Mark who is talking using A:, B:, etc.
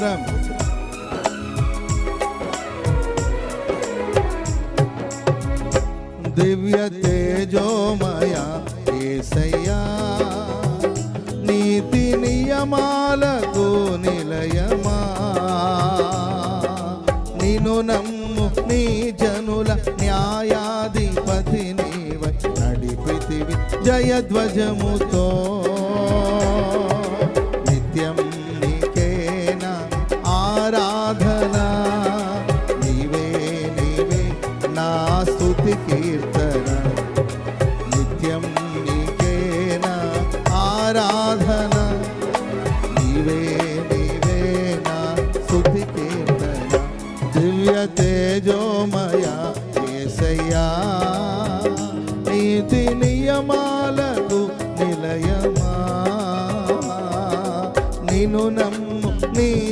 A: స్తోత్రం. దివ్య తేజోమయ యేసయ్యా, నీతి నియమాలకు నిలయమా, నిన్ను నమ్ము నీ జనుల న్యాయాధిపతి నీవై నడిపితివి జయధ్వజముతో. నిత్యం నీకేనా ఆరాధన, నీవే నీవే నా స్తుతి కీర్తన. నిత్యం నీకేనా ఆరాధన, నీవే నీవే నా స్తుతి కీర్తన. దివ్య తేజోమ